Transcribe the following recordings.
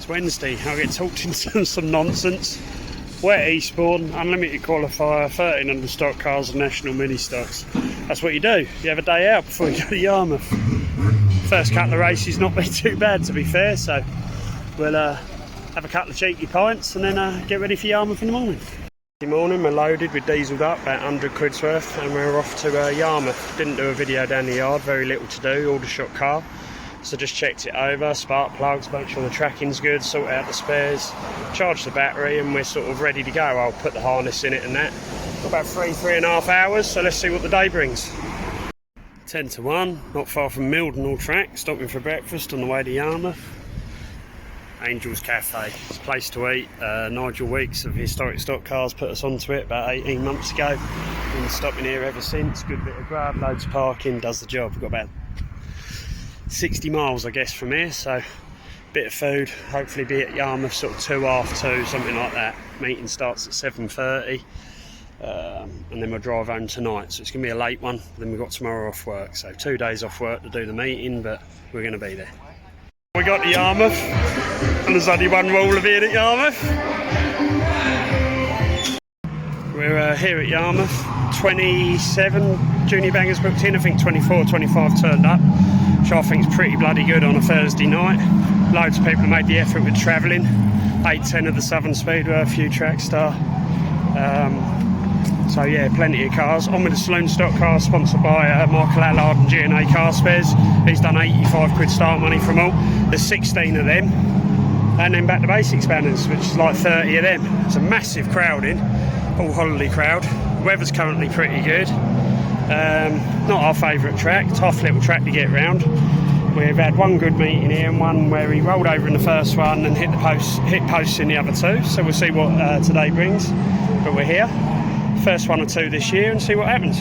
It's Wednesday. I get talked into some nonsense. Wet Eastbourne, unlimited qualifier, 1300 stock cars and national mini stocks. That's what you do. You have a day out before you go to Yarmouth. First couple of races not been too bad, to be fair, so we'll have a couple of cheeky pints and then get ready for Yarmouth in the morning. Good morning, we're loaded, we're dieselled up, about 100 quid's worth, and we're off to Yarmouth. Didn't do a video down the yard, very little to do, order shot car. So just checked it over, spark plugs, make sure the tracking's good, sort out the spares, charge the battery, and we're sort of ready to go. I'll put the harness in it and that. Got about 3.5 hours, so let's see what the day brings. 10 to 1, not far from Mildenhall track, stopping for breakfast on the way to Yarmouth. Angel's Cafe, it's a place to eat. Nigel Weeks of Historic Stock Cars put us onto it about 18 months ago. Been stopping here ever since, good bit of grub, loads of parking, does the job. We've got about 60 miles I guess from here, so bit of food, hopefully be at Yarmouth sort of 2:30, something like that. Meeting starts at 7:30 and then we'll drive home tonight, so it's going to be a late one. Then we've got tomorrow off work, so 2 days off work to do the meeting, but we're going to be there. We got to Yarmouth and there's only one rule of being at Yarmouth. We're here at Yarmouth, 27 junior bangers booked in, I think 24, 25 turned up, which I think is pretty bloody good on a Thursday night. Loads of people have made the effort with travelling. 8-10 of the Southern Speedway, a few Trackstar. So yeah, plenty of cars. On with the Saloon Stock Car, sponsored by Michael Allard and G&A Car Spares. He's done 85 quid start money from all. There's 16 of them. And then back to basics banners, which is like 30 of them. It's a massive crowd in, all holiday crowd. The weather's currently pretty good. Not our favourite track, tough little track to get round. We've had one good meeting here and one where he rolled over in the first one and hit posts in the other two. So we'll see what today brings. But we're here, first one or two this year, and see what happens.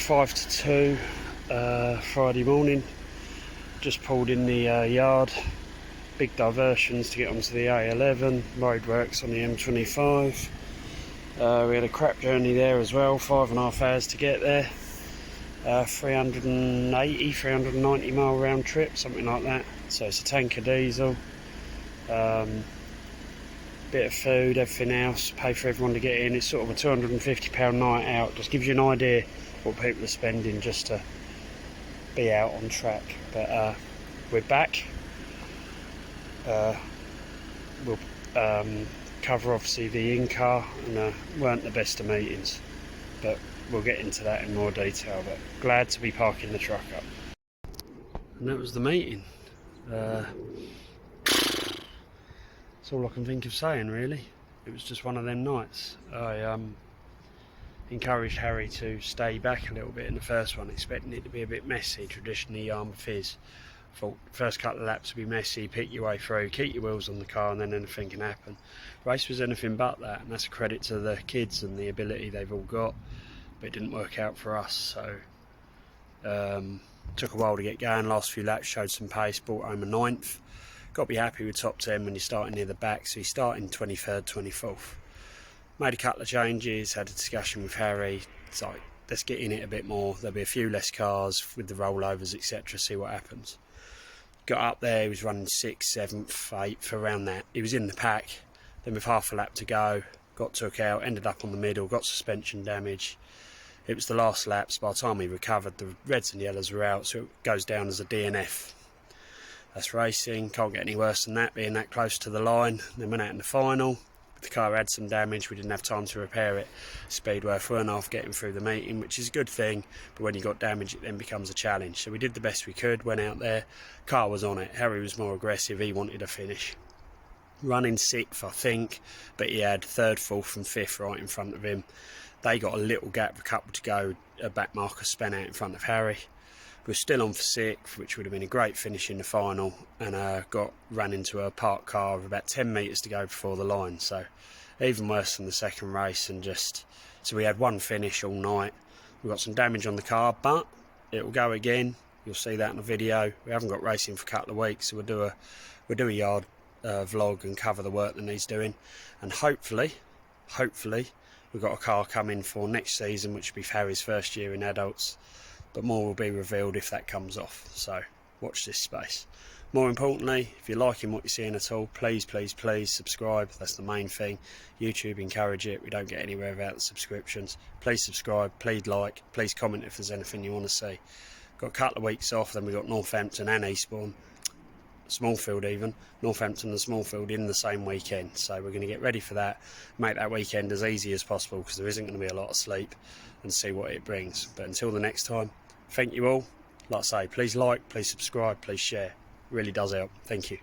5 to 2 Friday morning. Just pulled in the yard. Big diversions to get onto the A11. Roadworks on the M25. We had a crap journey there as well, 5.5 hours to get there. 390 mile round trip, something like that. So it's a tank of diesel, bit of food, everything else, pay for everyone to get in. It's sort of a £250 night out. Just gives you an idea what people are spending just to be out on track. But we're back. We'll cover obviously the in-car, and weren't the best of meetings, but we'll get into that in more detail. But glad to be parking the truck up. And that was the meeting. That's all I can think of saying, really. It was just one of them nights. I encouraged Harry to stay back a little bit in the first one, expecting it to be a bit messy. Traditionally Yarmouth is. Thought first couple of laps would be messy, pick your way through, keep your wheels on the car, and then anything can happen. Race was anything but that, and that's a credit to the kids and the ability they've all got, but it didn't work out for us. So took a while to get going. Last few laps showed some pace, brought home a 9th. Got to be happy with top 10 when you're starting near the back, so you start in 23rd, 24th. Made a couple of changes, had a discussion with Harry. It's like, let's get in it a bit more, there'll be a few less cars with the rollovers, etc., see what happens. Got up there, he was running 6th, 7th, 8th, around that. He was in the pack. Then with half a lap to go, got took out, ended up on the middle, got suspension damage. It was the last laps. By the time he recovered, the reds and yellows were out, so it goes down as a DNF. That's racing, can't get any worse than that, being that close to the line. Then went out in the final. The car had some damage, we didn't have time to repair it. Speedworth weren't off getting through the meeting, which is a good thing, but when you got damage it then becomes a challenge. So we did the best we could, went out there, car was on it, Harry was more aggressive, he wanted a finish. Running 6th I think, but he had 3rd, 4th and 5th right in front of him. They got a little gap, a couple to go, a back marker spun out in front of Harry. We were still on for 6th, which would have been a great finish in the final, and got ran into a parked car with about 10 metres to go before the line. So even worse than the second race, and so we had one finish all night. We got some damage on the car, but it will go again. You'll see that in the video. We haven't got racing for a couple of weeks, so we'll do a yard vlog and cover the work that needs doing, and hopefully we've got a car coming for next season, which will be Harry's first year in adults. But more will be revealed if that comes off, so watch this space. More importantly, if you're liking what you're seeing at all, please subscribe. That's the main thing. YouTube encourage it, we don't get anywhere without the subscriptions. Please subscribe, please like, please comment if there's anything you want to see. Got a couple of weeks off, then we've got Northampton and Eastbourne, Smallfield even, Northampton and Smallfield in the same weekend, so we're going to get ready for that, make that weekend as easy as possible, because there isn't going to be a lot of sleep, and see what it brings. But until the next time, thank you all. Like I say, please like, please subscribe, please share, it really does help. Thank you.